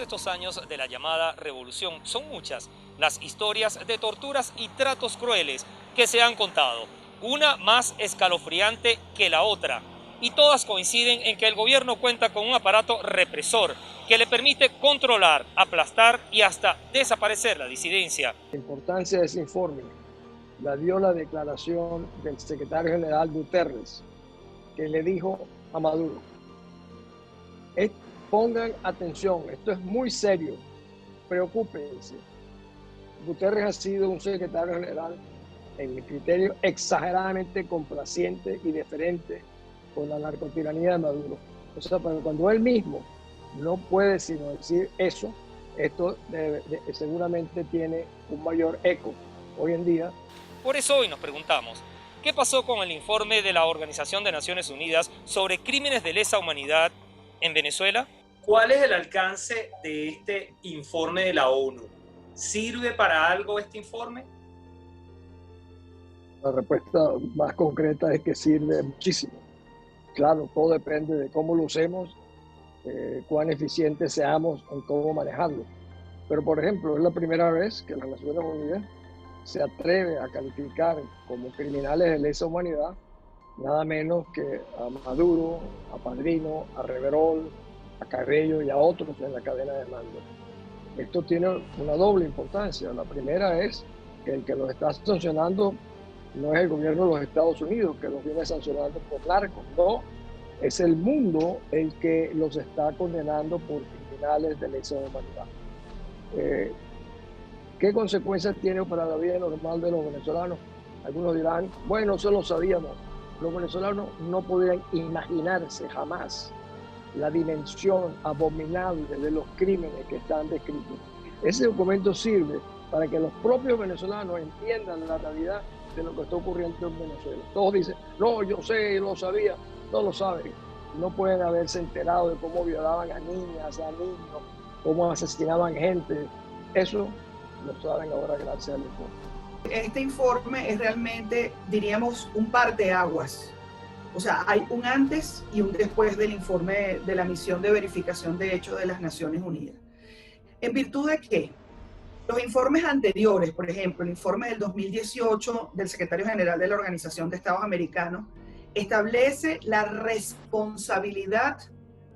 estos años de la llamada revolución, son muchas las historias de torturas y tratos crueles que se han contado, una más escalofriante que la otra, y todas coinciden en que el gobierno cuenta con un aparato represor que le permite controlar, aplastar y hasta desaparecer la disidencia. La importancia de ese informe la dio la declaración del secretario general Guterres, que le dijo a Maduro: pongan atención, esto es muy serio, preocúpense. Guterres ha sido un secretario general, en mi criterio, exageradamente complaciente y deferente con la narcotiranía de Maduro. O sea, pero cuando él mismo no puede sino decir eso, esto seguramente tiene un mayor eco hoy en día. Por eso hoy nos preguntamos, ¿qué pasó con el informe de la Organización de Naciones Unidas sobre crímenes de lesa humanidad en Venezuela? ¿Cuál es el alcance de este informe de la ONU? ¿Sirve para algo este informe? La respuesta más concreta es que sirve muchísimo. Claro, todo depende de cómo lo usemos, cuán eficientes seamos en cómo manejarlo. Pero, por ejemplo, es la primera vez que las Naciones Unidas se atreve a calificar como criminales de lesa humanidad nada menos que a Maduro, a Padrino, a Reverol, a Cabello y a otros en la cadena de mando. Esto tiene una doble importancia. La primera es que el que los está sancionando no es el gobierno de los Estados Unidos, que los viene sancionando por narcos, no, es el mundo el que los está condenando por criminales de lesa humanidad. ¿Qué consecuencias tiene para la vida normal de los venezolanos? Algunos dirán, bueno, eso lo sabíamos. Los venezolanos no podrían imaginarse jamás la dimensión abominable de los crímenes que están descritos. Ese documento sirve para que los propios venezolanos entiendan la realidad de lo que está ocurriendo en Venezuela. Todos dicen, no, yo sé, yo lo sabía. No lo saben. No pueden haberse enterado de cómo violaban a niñas, a niños, cómo asesinaban gente. Eso lo saben ahora gracias al informe. Este informe es realmente, diríamos, un parteaguas. O sea, hay un antes y un después del informe de la misión de verificación de hechos de las Naciones Unidas. ¿En virtud de qué? Los informes anteriores, por ejemplo, el informe del 2018 del secretario general de la Organización de Estados Americanos, establece la responsabilidad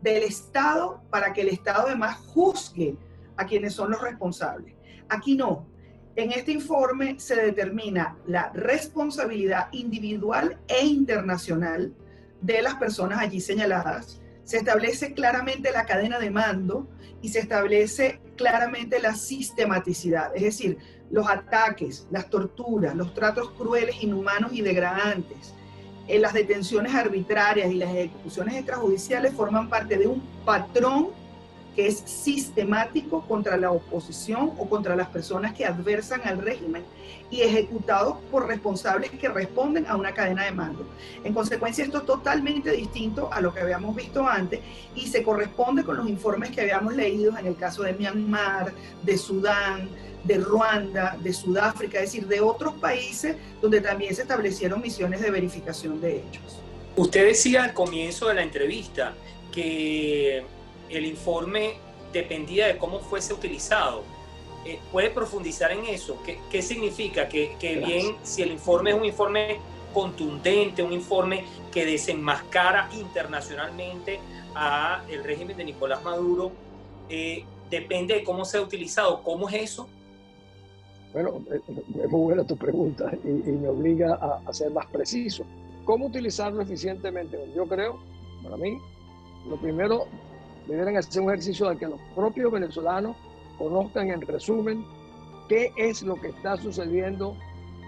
del Estado para que el Estado además juzgue a quienes son los responsables. Aquí no. En este informe se determina la responsabilidad individual e internacional de las personas allí señaladas. Se establece claramente la cadena de mando y se establece claramente la sistematicidad, es decir, los ataques, las torturas, los tratos crueles, inhumanos y degradantes, las detenciones arbitrarias y las ejecuciones extrajudiciales forman parte de un patrón que es sistemático contra la oposición o contra las personas que adversan al régimen y ejecutado por responsables que responden a una cadena de mando. En consecuencia, esto es totalmente distinto a lo que habíamos visto antes y se corresponde con los informes que habíamos leído en el caso de Myanmar, de Sudán, de Ruanda, de Sudáfrica, es decir, de otros países donde también se establecieron misiones de verificación de hechos. Usted decía al comienzo de la entrevista que el informe dependía de cómo fuese utilizado. ¿Puede profundizar en eso? ¿Qué significa? Que bien, si el informe es un informe contundente, un informe que desenmascara internacionalmente a el régimen de Nicolás Maduro, depende de cómo sea utilizado. ¿Cómo es eso? Bueno, es muy buena tu pregunta y me obliga a ser más preciso. ¿Cómo utilizarlo eficientemente? Yo creo, para mí, lo primero, deberían hacer un ejercicio de que los propios venezolanos conozcan en resumen qué es lo que está sucediendo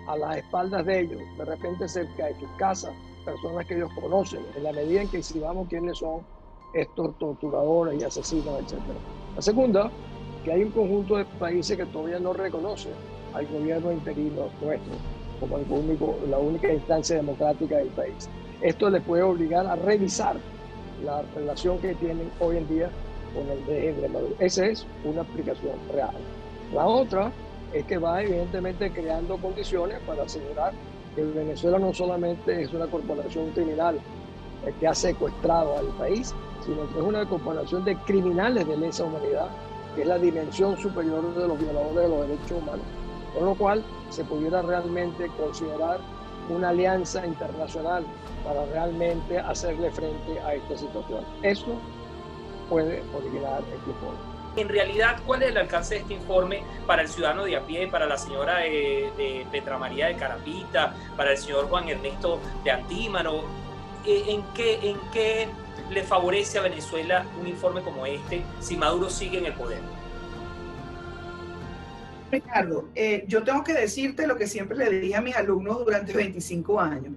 a las espaldas de ellos, de repente cerca de sus casas, personas que ellos conocen, en la medida en que exhibamos quiénes son estos torturadores y asesinos, etc. La segunda, que hay un conjunto de países que todavía no reconocen al gobierno interino nuestro como la única instancia democrática del país. Esto les puede obligar a revisar la relación que tienen hoy en día con el régimen de Maduro. Esa es una aplicación real. La otra es que va evidentemente creando condiciones para asegurar que Venezuela no solamente es una corporación criminal que ha secuestrado al país, sino que es una corporación de criminales de lesa humanidad que es la dimensión superior de los violadores de los derechos humanos, con lo cual se pudiera realmente considerar una alianza internacional para realmente hacerle frente a esta situación. Eso puede originar este informe. En realidad, ¿cuál es el alcance de este informe para el ciudadano de a pie, para la señora de Petra María de Carapita, para el señor Juan Ernesto de Antímano? ¿En qué le favorece a Venezuela un informe como este si Maduro sigue en el poder? Ricardo, yo tengo que decirte lo que siempre le dije a mis alumnos durante 25 años.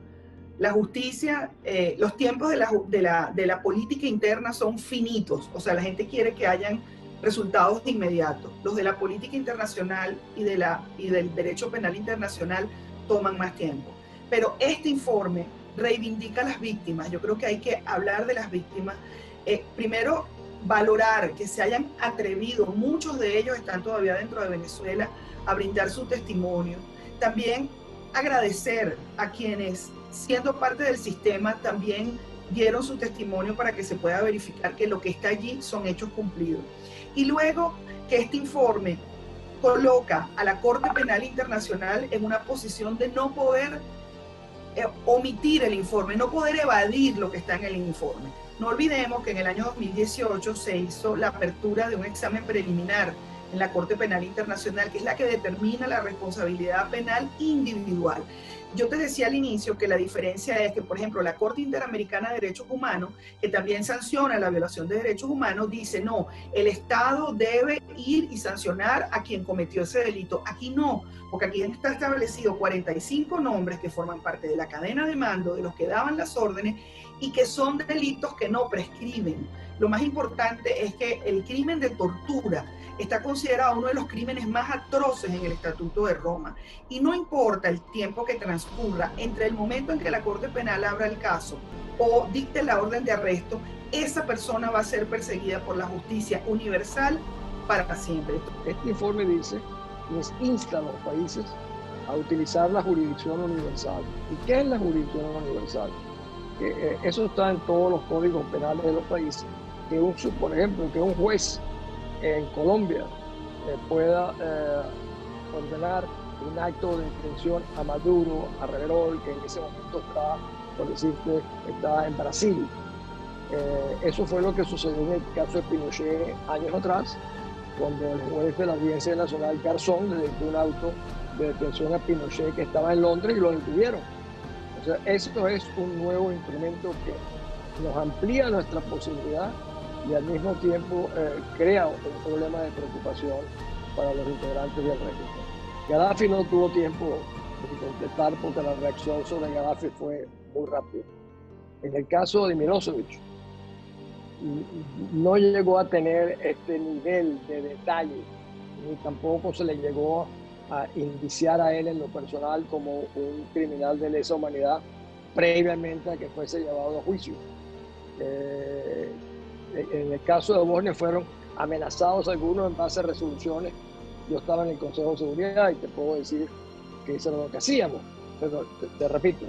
La justicia, los tiempos de la política interna son finitos, o sea, la gente quiere que hayan resultados inmediatos. Los de la política internacional y del derecho penal internacional toman más tiempo. Pero este informe reivindica a las víctimas. Yo creo que hay que hablar de las víctimas. Primero, valorar que se hayan atrevido, muchos de ellos están todavía dentro de Venezuela, a brindar su testimonio. También agradecer a quienes, siendo parte del sistema, también dieron su testimonio para que se pueda verificar que lo que está allí son hechos cumplidos. Y luego que este informe coloca a la Corte Penal Internacional en una posición de no poder omitir el informe, no poder evadir lo que está en el informe. No olvidemos que en el año 2018 se hizo la apertura de un examen preliminar en la Corte Penal Internacional, que es la que determina la responsabilidad penal individual. Yo te decía al inicio que la diferencia es que, por ejemplo, la Corte Interamericana de Derechos Humanos, que también sanciona la violación de derechos humanos, dice, no, el Estado debe ir y sancionar a quien cometió ese delito. Aquí no, porque aquí está establecido 45 nombres que forman parte de la cadena de mando, de los que daban las órdenes, y que son delitos que no prescriben. Lo más importante es que el crimen de tortura está considerado uno de los crímenes más atroces en el Estatuto de Roma. Y no importa el tiempo que transcurra entre el momento en que la Corte Penal abra el caso o dicte la orden de arresto, esa persona va a ser perseguida por la justicia universal para siempre. Este informe dice que insta a los países a utilizar la jurisdicción universal. ¿Y qué es la jurisdicción universal? Eso está en todos los códigos penales de los países. Que por ejemplo, que un juez en Colombia pueda ordenar un acto de detención a Maduro, a Reverol, que en ese momento está, por decirte, está en Brasil. Eso fue lo que sucedió en el caso de Pinochet años atrás, cuando el juez de la Audiencia Nacional, Garzón, le dictó un auto de detención a Pinochet que estaba en Londres y lo detuvieron. O sea, esto es un nuevo instrumento que nos amplía nuestra posibilidad y al mismo tiempo crea un problema de preocupación para los integrantes del régimen. Gaddafi no tuvo tiempo de contestar porque la reacción sobre Gaddafi fue muy rápida. En el caso de Milosevic, no llegó a tener este nivel de detalle, ni tampoco se le llegó a indiciar a él en lo personal como un criminal de lesa humanidad previamente a que fuese llevado a juicio. En el caso de Bosnia fueron amenazados algunos en base a resoluciones. Yo estaba en el Consejo de Seguridad y te puedo decir que eso era lo que hacíamos. Pero te repito,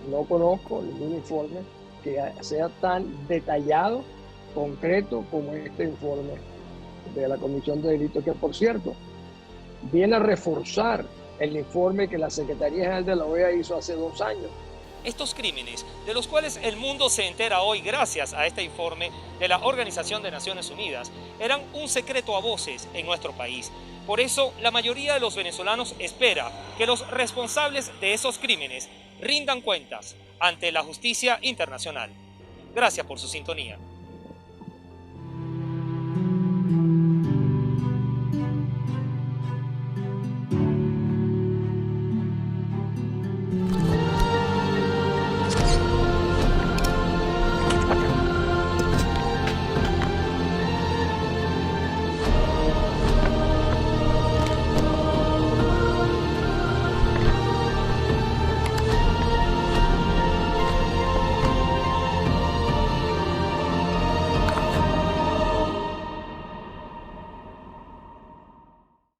no conozco ningún informe que sea tan detallado, concreto como este informe de la Comisión de Delitos, que por cierto viene a reforzar el informe que la Secretaría General de la OEA hizo hace 2 años. Estos crímenes, de los cuales el mundo se entera hoy gracias a este informe de la Organización de Naciones Unidas, eran un secreto a voces en nuestro país. Por eso, la mayoría de los venezolanos espera que los responsables de esos crímenes rindan cuentas ante la justicia internacional. Gracias por su sintonía.